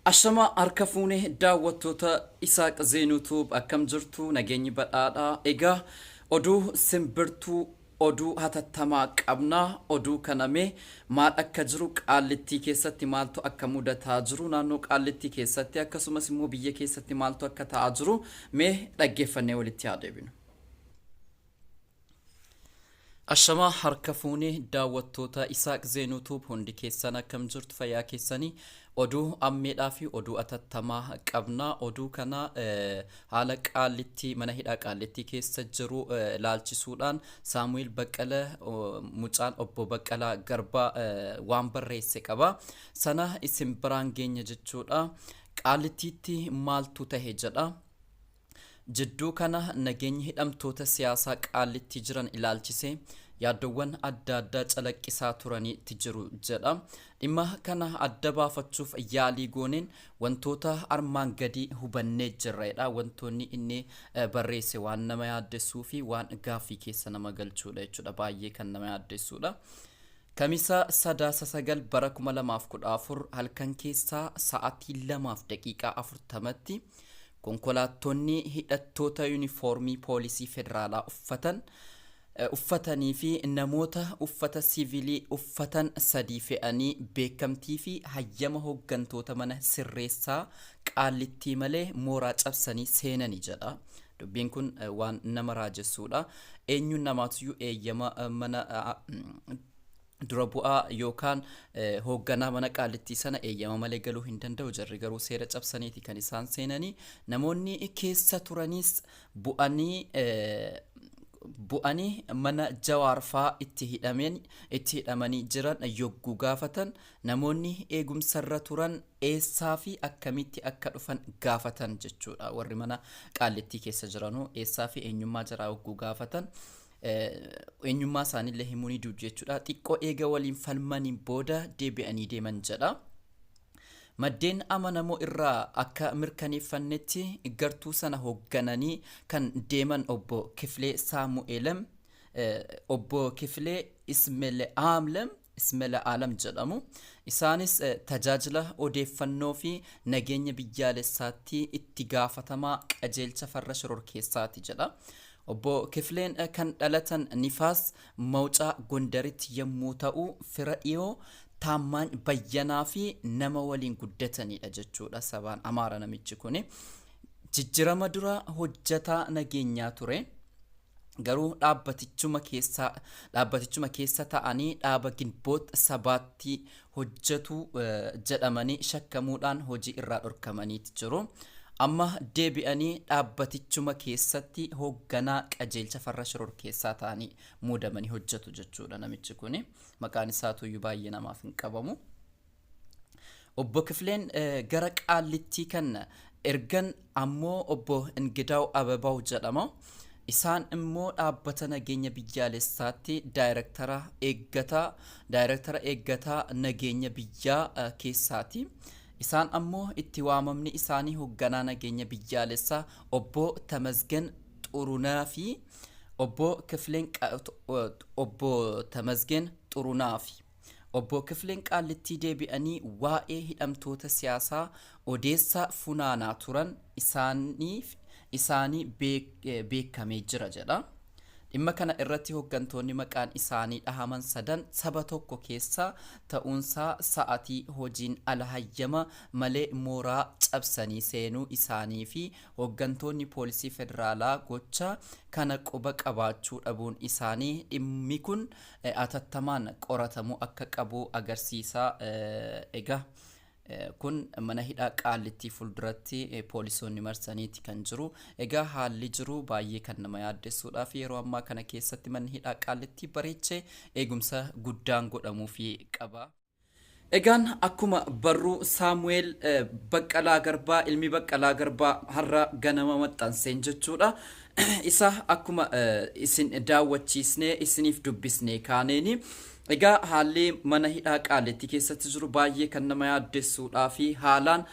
Ashama harka fuunee daawwattoota Isaaq Zeenuutuub akkam jirtu nageenyi badhaadhaa. Egaa oduu simbirtuu oduu hatattamaa qabnaa. Oduu kanamee maal akka jiru qaallittii keessatti maaltu akka mudataa jiru naannoo qaallittii keessatti akkasumas immoo biyya keessatti maaltu akka ta'aa jiru mee dhaggeeffannee walitti haa deebinu. Ashama harka fuunee daawwattoota Isaaq Zeenuutuub hundi keessan akkam jirtu fayyaa keessanii. Oduu ammeedhaa fi oduu atattamaa qabnaa. Oduu kana haala qaallittii mana hidhaa qaallittii keessa jiru laalchisuudhaan Saamu'eel Baqqala mucaan obbo Baqqalaa Garbaa waan barreesse qaba. Sana isin biraan geenya jechuudha. Qaallittiitti maaltu tahe jedha. Jidduu kana nageenyi hidhamtoota siyaasaa qaallittii jiran ilaalchise yaaddoowwan adda addaa calaqqisaa turaniitti jiru jedha. Dhimma kana adda baafachuuf yaalii gooneen wantoota armaan gadii hubannee jirreedha. Wantoonni inni barreesse waan nama yaaddessuu fi waan gaaffii keessa nama galchuudha jechuudha. Baay'ee kan nama yaaddessuudha. Kamisa sadaasa sagal bara 2014 halkan keessaa sa'aatii 2:40 konkolaattonni hidhattoota yuunifoormii poolisii federaalaa uffatanii fi namoota uffata siviilii uffatan sadii fe'anii beekamtii fi hayyama hooggantoota mana sirreessaa qaallittii malee mooraa cabsanii seenanii jedha. Dubbiin kun waan nama raajessuudha. Eenyuun namaatiyyuu eeyyama mana dura bu'aa yookaan hoogganaa mana qaallittii sana eeyyama malee galuu hin danda'u. Jarri garuu seera cabsaniiti kan isaan seenanii. Namoonni keessa turanis bu'anii mana jawaarfaa itti hidhamanii jiran yogguu gaafatan namoonni eegumsarra turan eessaa fi akkamitti akka dhufan gaafatan jechuudha. Warri mana qaallittii keessa jiranuu eessaa fi eenyummaa jaraa yogguu gaafatan eenyummaa isaaniillee himuu ni didu jechuudha. Xiqqoo eega waliin falmaniin booda deebi'anii deeman jedha. Maddeen amanamoo irraa akka mirkaneeffannetti gartuu sana hooggananii kan deeman obbo Kifilee Saamu'eelam obbo Kifilee Ismail Aalam jedhamu. Isaanis tajaajila odeeffannoo fi nageenya biyyaalessaatti itti gaafatamaa qajeelcha farra shororkeessaati jedha. Obbo Kifileen kan dhalatan Nifaas Mawcaa Gondaritti yommuu ta'u fira dhiyoo Taammaan Bayyanaa fi nama waliin guddatanidha jechuudha. Sabaan Amaara namichi kuni jijjirama dura hojjataa nageenyaa ture. Garuu dhaabbatichuma keessa ta'anii dhaaba Ginboot sabaatti hojjatu jedhamanii shakkamuudhaan hojii irraa dhorkamaniiti jiru. Amma deebi'anii dhaabbatichuma keessatti hoogganaa qajeelcha farra shororkeessaa ta'anii muudamanii hojjetu jechuudha namichi kuni. Maqaan isaatuyyuu baay'ee namaaf hin qabamu. Obbo Kifileen gara qaallittii kana ergan ammoo obbo Ingidaaw Ababaw jedhama. Isaan immoo dhaabbata nageenya biyyaalessaatti daayirektara eeggataa nageenya biyyaa keessaati. Isaan ammoo itti waamamni isaanii hoogganaa nageenya biyyaalessaa obbo Tamasgen Xurunaa fi obbo Kifileen qaallittii deebi'anii waa'ee hidhamtoota siyaasaa odeessaa funaanaa turan isaanii beekamee jira jedha. Dhimma kana irratti hooggantoonni maqaan isaanii dhahaman sadan saba tokko keessa ta'uunsaa sa'atii hojiin ala hayyama malee mooraa cabsanii seenuu isaanii fi hooggantoonni poolisii federaalaa gocha kana quba qabaachuu dhabuun isaanii dhimmi kun atattamaan qoratamuu akka qabu agarsiisa. Egaa kun mana hidhaa qaallittii fuulduratti poolisoonni marsaniiti kan jiru. Egaa haalli jiru baay'ee kan nama yaaddessuudhaa fi yeroo ammaa kana keessatti manni hidhaa qaallittii bareechee eegumsa guddaan godhamuufi qaba. Egaan akkuma barruu Saamu'eel Baqqalaa Garbaa ilmi Baqqalaa Garbaa har'a ganama maxxanseen jechuudha. Isa akkuma isin daawwachiisnee isiniif dubbisnee kaaneeni. Egaa haalli mana hidhaa qaallittii keessatti jiru baay'ee kan nama yaaddessuudhaa fi haalaan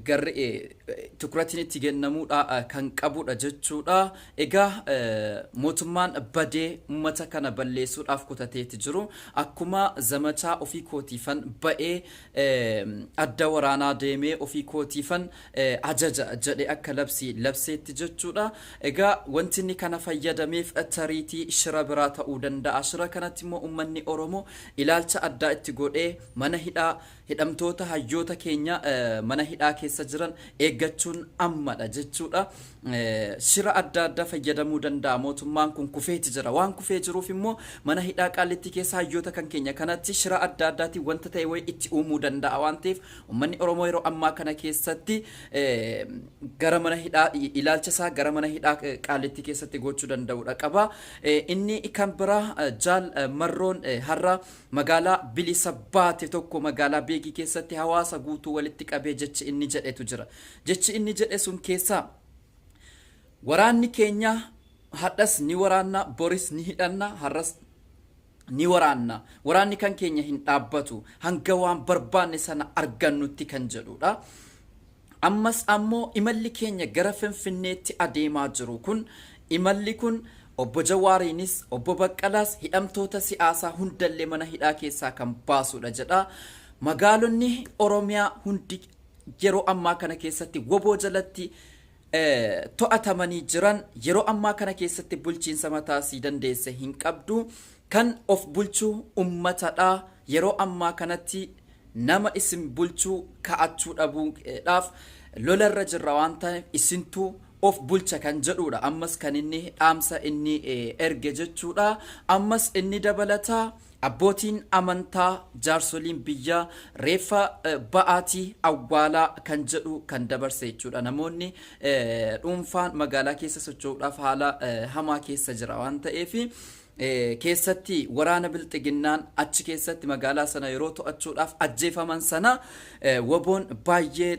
garri tukuratiin itti kennamuudha kan qabudha jechuudha. Egaa mootummaan badee uummata kana balleessuudhaaf kutateetti jiru akkuma zamachaa ofii kootiifan ba'ee adda waraanaa deemee ofii kootiifan ajaja jedhe akka labseetti jechuudha. Egaa wanti inni kana fayyadameef tariitii shira biraa ta'uu danda'a. Shira kanatti immoo uummanni Oromoo ilaalcha addaa itti godhee mana hidhamtoota hayyoota keenya mana hidhaa keessa jiran eeggachuun ammadha jechuudha. Shira adda addaa fayyadamuu danda'a. Mootummaan kun kufeeti jira. Waan kufee jiruuf immoo mana hidhaa Qaallitti keessa hayyoota kan keenya kanatti shira adda addaatiin wanta ta'e wayi itti uumuu danda'a waan ta'eef uummanni Oromoo yeroo ammaa kana keessatti gara mana hidhaa ilaalcha isaa gara mana hidhaa Qaallitti keessatti gochuu danda'udha qaba. Inni kan biraa jaal marroon har'a magaalaa bilisa baate tokko magaalaa Beegii keessatti hawaasa guutuu walitti qabee jechi inni jedhetu jira. Jechi inni jedhe sun keessaa waraanni keenya hadhas ni waraanna, boris ni hidhanna, har'as ni waraanna. Waraanni kan keenya hin dhaabbatu hanga waan barbaanne sana argannutti kan jedhudha. Ammas ammoo imalli keenya gara Finfinneetti adeemaa jiru kun imalli kun obbo Jawaariinis obbo Baqqalaas hidhamtoota siyaasaa hundallee mana hidhaa keessaa kan baasudha jedha. Magaalonni Oromiyaa hundi yeroo ammaa kana keessatti woboo jalatti to'atamanii jiran yeroo ammaa kana keessatti bulchiinsa mataasii dandeesse hin qabdu. Kan of bulchuu ummatadha. Yeroo ammaa kanatti nama isin bulchuu ka'achuu dhabuudhaaf lolarra jirra waan ta'eef isintuu of bulcha kan jedhudha. Ammas kan inni dhaamsa inni erge jechuudha. Ammas inni dabalataa abbootiin amantaa jaarsoliin biyyaa reeffa ba'aatii awwaalaa kan jedhu kan dabarse jechuudha. Namoonni dhuunfaan magaalaa keessa socho'uudhaaf haala hamaa keessa jira waan ta'eef keessatti waraana bilxiginnaan achi keessatti magaalaa sana yeroo to'achuudhaaf ajjeefaman sana woboon baay'ee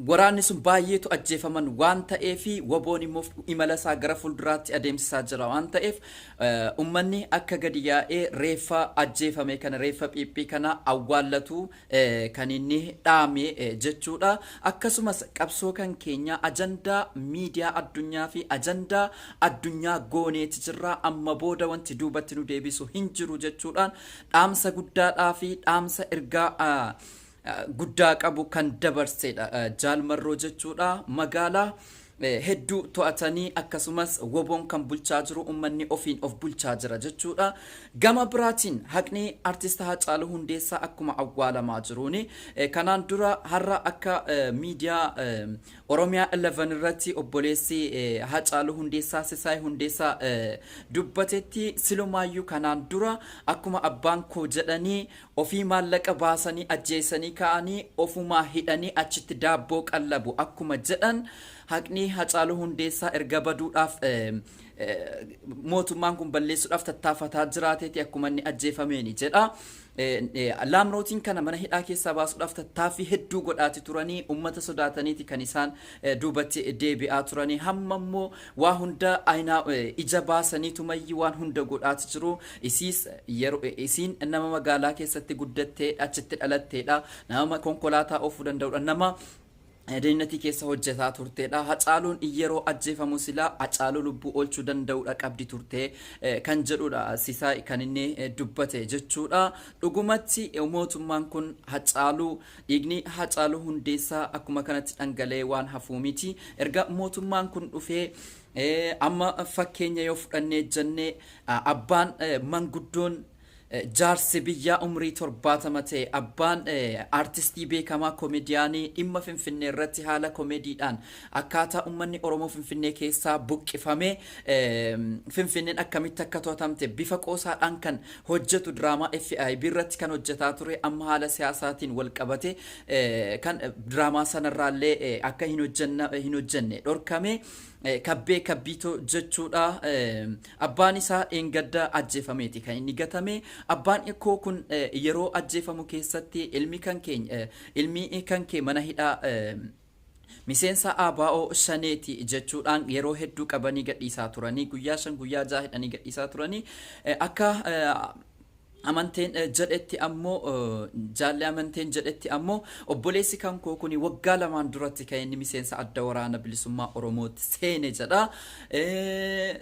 waraanni sun baay'eetu ajjeefaman waan ta'eef woboon immoo imala isaa gara fuulduraatti adeemsisaa jira waan ta'eef ummanni akka gadi yaa'ee reeffa ajjeefame kana reeffa phiiphii kana awwaallatu kan inni dhaame jechuudha. Akkasumas qabsoo kan keenya ajandaa miidiyaa addunyaa fi ajandaa addunyaa gooneeti jirra. Amma booda wanti duubatti nu deebisu hin jiru jechuudhaan dhaamsa guddaadhaa fi dhaamsa ergaa guddaa qabu kan dabarsedha jaal marroo jechuudha. Magaalaa hedduu to'atanii akkasumas woboon kan bulchaa jiru ummanni ofiin of bulchaa jira jechuudha. Gama biraatiin haqni artist Haacaaluu Hundeessaa akkuma awwaalamaa jiruuni kanaan dura har'a akka miidiyaa Oromiyaa 11 irratti obboleessi Haacaaluu Hundeessaa Sisaay Hundeessaa dubbatetti silumaayyuu kanaan dura akkuma abbaan koo jedhanii ofii maallaqa baasanii ajjeesanii ka'anii ofumaa hidhanii achitti daabboo qallabu akkuma jedhan haqni Haacaaluu Hundeessaa erga baduudhaaf mootummaan kun balleessuudhaaf tattaafataa jiraateeti akkuma inni ajjeefameeni jedha. Laamrootiin kana mana hidhaa keessaa baasuudhaaf tattaaffii hedduu godhaati turanii ummata sodaataniiti kan isaan duubatti deebi'aa turanii hamma immoo waa hunda ija baasanii tumayyii waan hunda godhaati jiru. Isiin nama magaalaa keessatti guddattee achitti dhalatteedha. Nama konkolaataa oofuu danda'udha. Nama Deenati keessa hojjetaa turteedha. Hacaaluun yeroo ajjeefamu silaa Hacaaluu lubbuu oolchuu danda'uudha qabdi turtee kan jedhudha Sisaay kan inni dubbate jechuudha. Dhugumatti mootummaan kun Hacaaluu dhiigni Hacaaluu Hundeessaa akkuma kanatti dhangala'ee waan hafuu miti. Erga mootummaan kun dhufee amma fakkeenya yoo fudhannee jennee abbaan manguddoon jaarsi biyyaa umrii 70 ta'e abbaan artistii beekamaa komeediyaanii dhimma Finfinnee irratti haala komeediidhaan akkaataa ummanni Oromoo Finfinnee keessaa buqqifame Finfinneen akkamitti akka to'atamte bifa qoosaadhaan kan hojjetu diraamaa FIB irratti kan hojjetaa ture amma haala siyaasaatiin wal qabate kan diraamaa sanarraallee akka hin hojjenne dhorkame kabbee kabbiitoo jechuudha. Abbaan isaa engadda ajjeefameeti kan inni gatame. Abbaan ikkoo kun yeroo ajjeefamu keessatti ilmi kan kee mana hidhaa miseensa ABO shaneeti jechuudhaan yeroo hedduu qabanii gadhiisaa turanii guyyaa 5 guyyaa 6 hidhanii gadhiisaa turanii akka amanteen jedhetti ammoo jaalli amanteen jedhetti ammoo obboleessi kan koo kuni waggaa lamaan duratti kan inni miseensa adda waraana bilisummaa Oromooti seene jedha.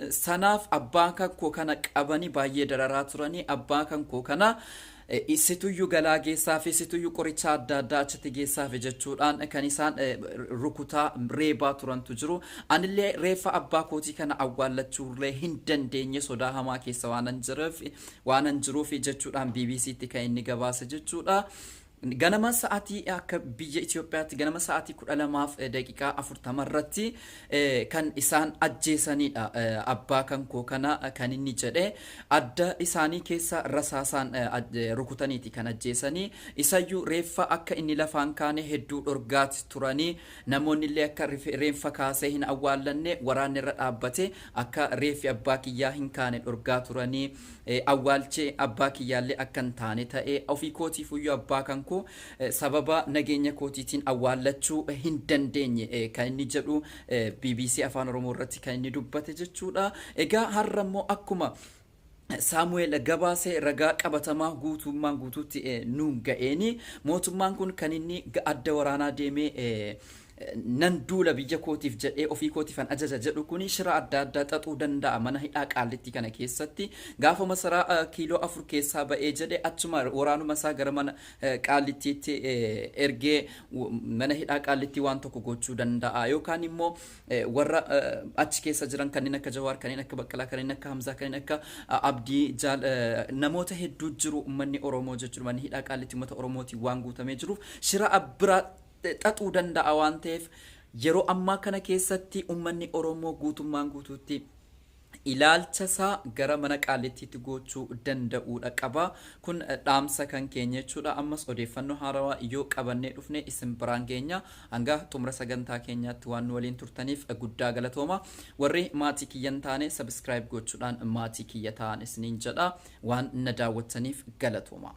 Sanaaf abbaan kan koo kana qabanii baay'ee dararaa turanii abbaan kan koo kana isituyyu galaa geessaa fi isituyyu qoricha adda addaa achitti geessaa fi jechuudhaan kan isaan rukutaa reebaa turantu jiru. Anillee reeffa abbaa kootii kana awwaallachuullee hin dandeenye sodaa hamaa keessa waanan jiruuf jechuudhaan BBCtti kan inni gabaase jechuudha. ganama sa'aatii akka biyya Itoophiyaatti ganama sa'aatii 12 daqiiqaa 40 irratti kan isaan ajjeesanidha. Abbaa kan koo kana kan inni jedhe adda isaanii keessa rasaasaan rukutaniiti kan ajjeesanii isayyuu reeffa akka inni lafaan kaane hedduu dhorgaati turanii namoonni illee akka reeffa kaasee hin awwaallanne waraanni irra dhaabbate akka reeffi abbaa kiyyaa hin kaane dhorgaa turanii awwaalchee abbaa kiyyaallee akka hin taane ta'e ofii kootiif iyyuu abbaa kan sababa nageenya kootiitiin awwaallachuu hin dandeenye kan inni jedhu BBC Afaan Oromoo irratti kan inni dubbate jechuudha. Egaa har'ammoo akkuma Samuel gabaasee ragaa qabatamaa guutummaan guutuutti nuun ga'eeni mootummaan kun kan inni adda waraanaa deemee nan duula biyya kootiif jedhee ofii kootiifan ajaja jedhu kuni shira adda addaa xaxuu danda'a mana hidhaa Qaallitti kana keessatti gaafa masaraa kiiloo 4 keessaa ba'ee jedhe achuma waraanuma isaa gara mana Qaallittiitti ergee mana hidhaa Qaallitti waan tokko gochuu danda'a yookaan immoo warra achi keessa jiran kanneen akka Jawaar kanneen akka Baqqalaa kanneen akka Hamzaa kanneen akka Abdii Jaal namoota hedduu jiru ummanni Oromoo jechuudha mana hidhaa Qaallitti uummata Oromootiin waan guutamee jiruuf shira abbiraa xaxuu danda'a waan ta'eef yeroo ammaa kana keessatti ummanni Oromoo guutummaan guutuutti ilaalcha isaa gara mana Qaallittiitti gochuu danda'uudha qaba. Kun dhaamsa kan keenya jechuudha. Ammas odeeffannoo haarawaa yoo qabannee dhufne isin biraan geenya hanga xumura sagantaa keenyaatti waan nu waliin turtaniif guddaa galatooma. Warri maatii kiyyan taane subscribe gochuudhaan maatii kiyya ta'an isiniin jedha waan na daawwattaniif galatooma.